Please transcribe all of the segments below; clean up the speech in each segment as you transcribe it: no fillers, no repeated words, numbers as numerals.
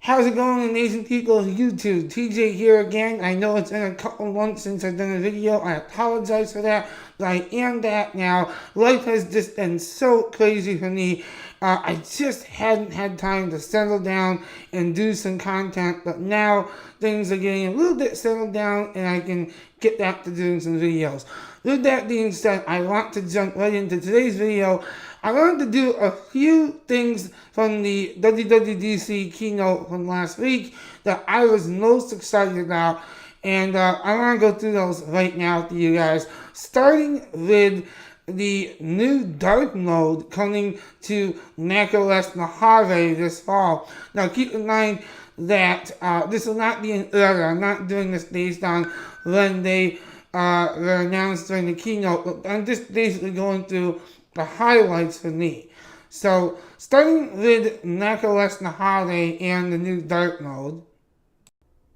How's it going, amazing people of YouTube? TJ here again. I know it's been a couple months since I've done a video. I apologize for that, but I am back now. Life has just been so crazy for me. I just hadn't had time to settle down and do some content, but now things are getting a little bit settled down and I can get back to doing some videos. With that being said, I want to jump right into today's video. I wanted to do a few things from the WWDC keynote from last week that I was most excited about, and I want to go through those right now to you guys, starting with the new dark mode coming to macOS Mojave this fall. Now keep in mind that this will not be an order. I'm not doing this based on when they were announced during the keynote, but I'm just basically going through the highlights for me. So, starting with macOS Mojave and the new dark mode.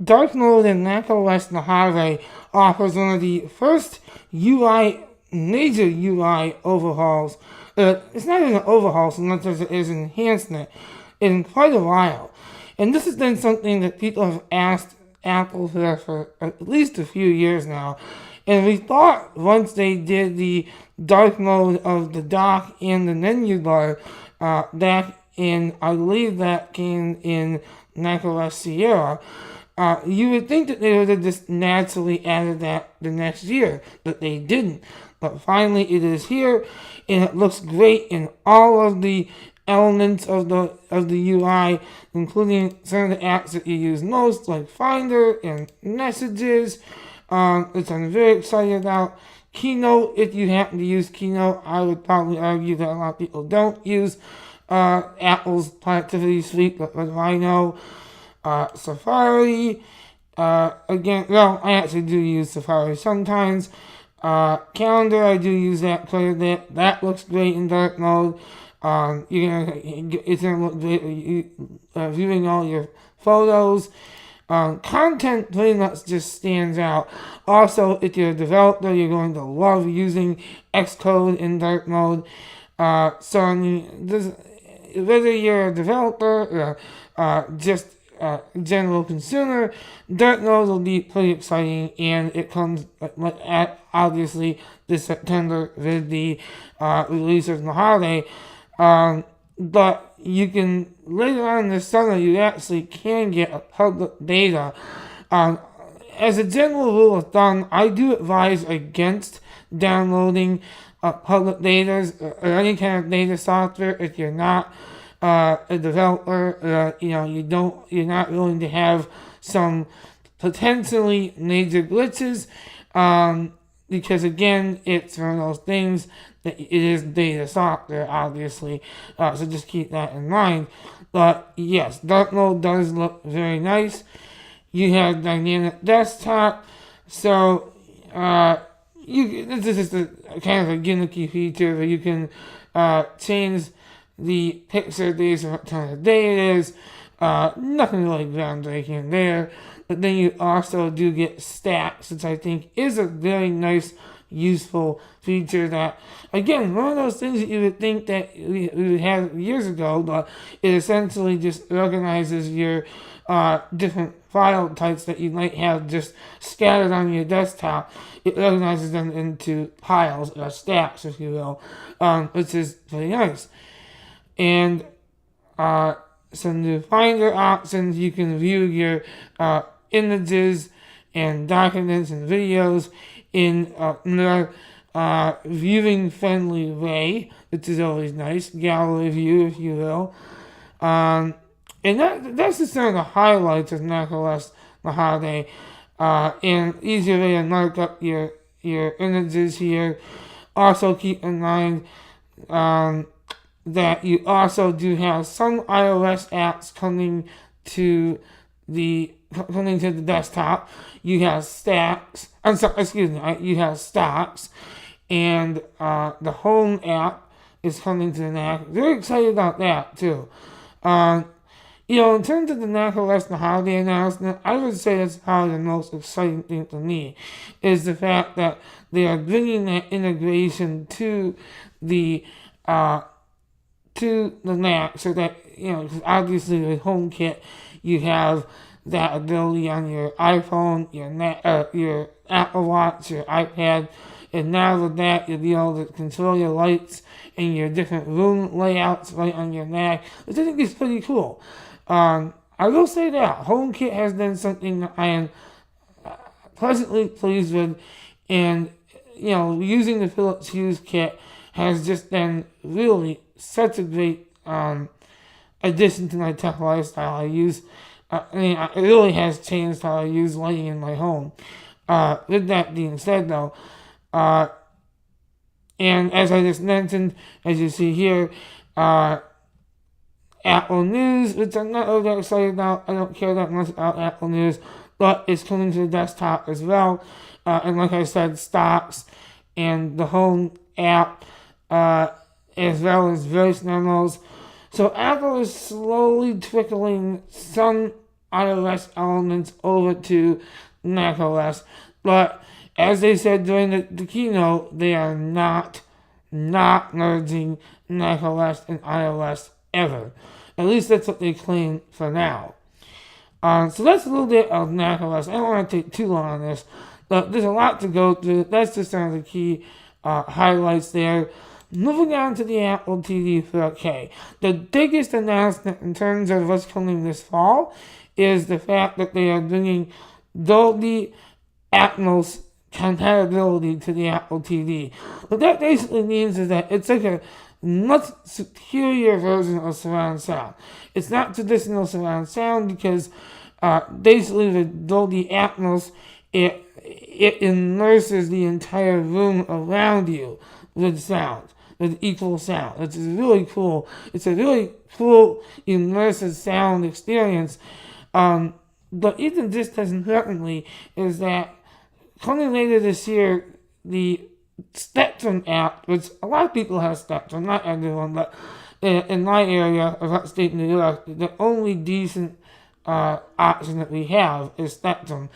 Dark mode in macOS Mojave offers one of the first major UI overhauls. It's not even an overhaul so much as it is an enhancement in quite a while. And this has been something that people have asked Apple for at least a few years now. And we thought once they did the dark mode of the dock and the menu bar back in, I believe that came in macOS Sierra, you would think that they would have just naturally added that the next year, but they didn't. But finally it is here, and it looks great in all of the elements of the UI, including some of the apps that you use most, like Finder and Messages, which I'm very excited about. Keynote, if you happen to use Keynote, I would probably argue that a lot of people don't use Apple's productivity suite, but what do I know? Safari, again, well, I actually do use Safari sometimes. Calendar, I do use that quite a bit. That looks great in dark mode. It's gonna look great viewing all your photos. Content pretty much just stands out. Also, if you're a developer, you're going to love using Xcode in dark mode. So, I mean, whether you're a developer or just a general consumer, dark mode will be pretty exciting, and it comes at obviously this September with the release of Mojave. But you can, later on this summer, you actually can get a public beta. As a general rule of thumb, I do advise against downloading public betas or any kind of beta software if you're not a developer. You're not willing to have some potentially major glitches. Because again, it's one of those things that it is beta software, obviously, so just keep that in mind. But yes, dark mode does look very nice. You have dynamic desktop, so this is just a kind of a gimmicky feature where you can change the picture days of what time of day it is. Nothing really groundbreaking there. But then you also do get stats, which I think is a very nice, useful feature that, again, one of those things that you would think that we would have years ago, but it essentially just organizes your different file types that you might have just scattered on your desktop. It organizes them into piles, or stacks, if you will, which is pretty nice. And some new Finder options. You can view your images and documents and videos in a more viewing-friendly way, which is always nice. Gallery view, if you will. And that's just some of the highlights of macOS Mojave. And easier way to mark up your images here. Also keep in mind that you also do have some iOS apps coming to the desktop. You have stacks. You have stocks, and the Home app is coming to the Mac. Very excited about that too. In terms of the macOS Mojave announcement, I would say that's probably the most exciting thing for me, is the fact that they are bringing that integration to the to the Mac so that, because obviously with HomeKit, you have that ability on your iPhone, your Apple Watch, your iPad, and now with that, you'll be able to control your lights and your different room layouts right on your Mac, which I think is pretty cool. I will say that HomeKit has been something that I am pleasantly pleased with, and using the Philips Hue kit has just been really such a great addition to my tech lifestyle. It really has changed how I use lighting in my home. With that being said, though, and as I just mentioned, as you see here, Apple News, which I'm not really that excited about. I don't care that much about Apple News, but it's coming to the desktop as well. And like I said, stocks and the Home app, as well as voice memos. So Apple is slowly trickling some iOS elements over to macOS, but as they said during the keynote, they are not merging macOS and iOS ever. At least that's what they claim for now. So that's a little bit of macOS. I don't want to take too long on this, but there's a lot to go through. That's just some of the key highlights there. Moving on to the Apple TV 4K. The biggest announcement in terms of what's coming this fall is the fact that they are bringing Dolby Atmos compatibility to the Apple TV. What that basically means is that it's like a much superior version of surround sound. It's not traditional surround sound because basically with Dolby Atmos, it immerses the entire room around you with sound, with equal sound, which is really cool. It's a really cool immersive sound experience. But even just as importantly is that coming later this year, the Spectrum app, which a lot of people have Spectrum, not everyone, but in my area of upstate New York, the only decent option that we have is Spectrum.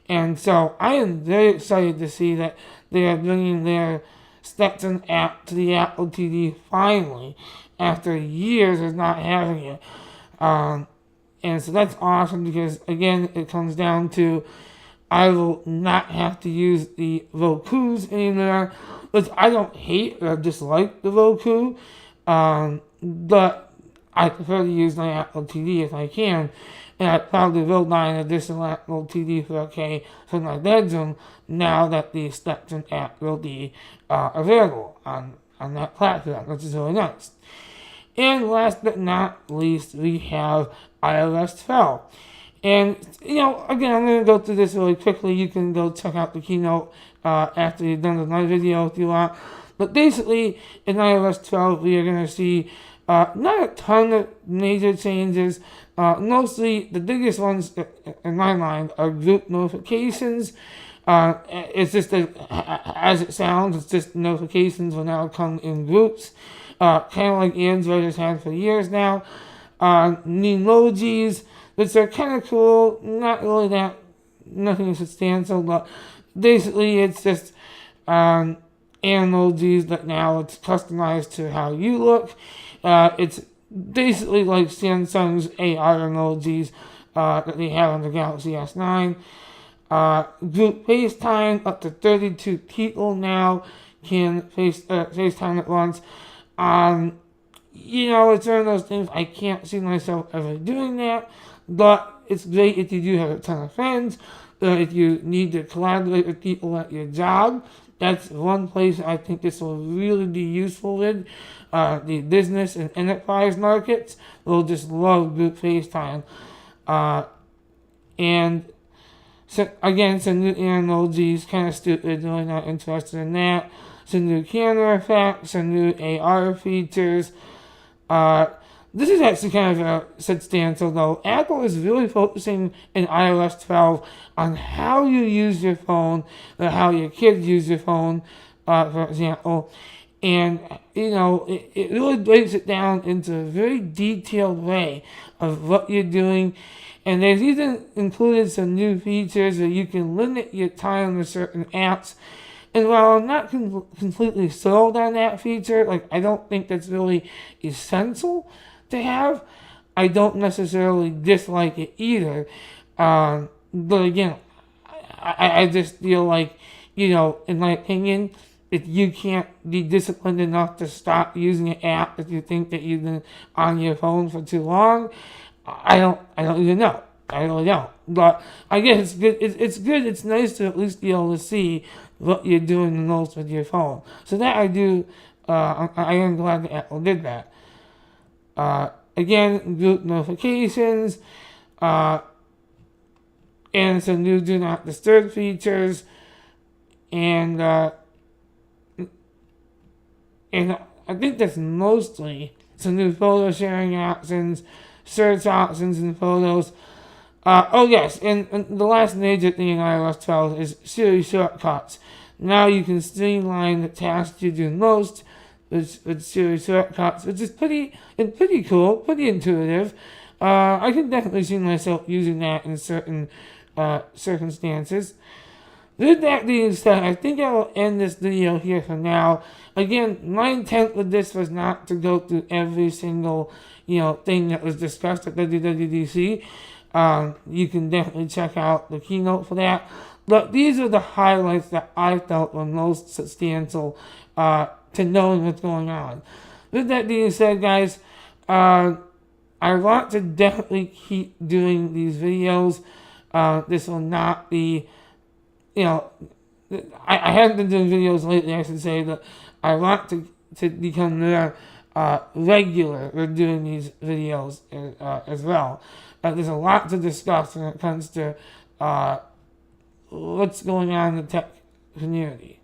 And so I am very excited to see that they are bringing their Spectrum app to the Apple TV finally, after years of not having it. And so that's awesome because, again, it comes down to I will not have to use the Rokus anymore, which I don't hate or dislike the Roku, but I prefer to use my Apple TV if I can, and I probably will buy an additional Apple TV 4K for my bedroom now that the Spectrum app will be available on that platform, which is really nice. And last but not least, we have iOS 12. And, again, I'm going to go through this really quickly. You can go check out the keynote after you're done with my video if you want. But basically, in iOS 12, we are going to see not a ton of major changes. Mostly, the biggest ones, in my mind, are group notifications. It's just, as it sounds, it's just notifications will now come in groups. Kind of like Android has had for years now. Emojis, which are kind of cool, not really nothing substantial, but basically it's just emojis that now it's customized to how you look. It's basically like Samsung's AR emojis that they have on the Galaxy S9. Group FaceTime, up to 32 people now can FaceTime at once. It's one of those things I can't see myself ever doing that, but it's great if you do have a ton of friends, if you need to collaborate with people at your job. That's one place I think this will really be useful with. The business and enterprise markets will just love group FaceTime. And so, again, some new emojis, kind of stupid, really not interested in that. Some new camera effects, some new AR features. This is actually kind of substantial, though. Apple is really focusing in iOS 12 on how you use your phone, or how your kids use your phone, for example. And, it really breaks it down into a very detailed way of what you're doing. And they've even included some new features where you can limit your time with certain apps. And while I'm not completely sold on that feature, like I don't think that's really essential to have, I don't necessarily dislike it either. But again, I just feel like, in my opinion, if you can't be disciplined enough to stop using an app if you think that you've been on your phone for too long, I don't even know. I really don't. But I guess it's good. It's good. It's nice to at least be able to see what you're doing the most with your phone. So that I do. I am glad that Apple did that. Again, group notifications, and some new Do Not Disturb features, and I think that's mostly some new photo sharing options, search options in photos. Oh yes, and the last major thing in iOS 12 is Siri shortcuts. Now you can streamline the tasks you do most with Siri shortcuts, which is pretty cool, pretty intuitive. I can definitely see myself using that in certain circumstances. With that being said, I think I will end this video here for now. Again, my intent with this was not to go through every single thing that was discussed at WWDC. You can definitely check out the keynote for that. But these are the highlights that I felt were most substantial to knowing what's going on. With that being said, guys, I want to definitely keep doing these videos. This will not be, I haven't been doing videos lately, I should say, but I want to become more regular with doing these videos as well. There's a lot to discuss when it comes to what's going on in the tech community.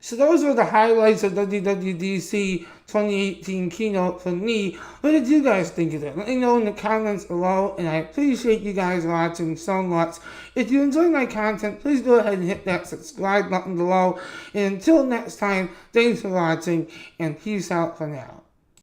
So those were the highlights of WWDC 2018 keynote for me. What did you guys think of it? Let me know in the comments below, and I appreciate you guys watching so much. If you enjoy my content, please go ahead and hit that subscribe button below. And until next time, thanks for watching, and peace out for now.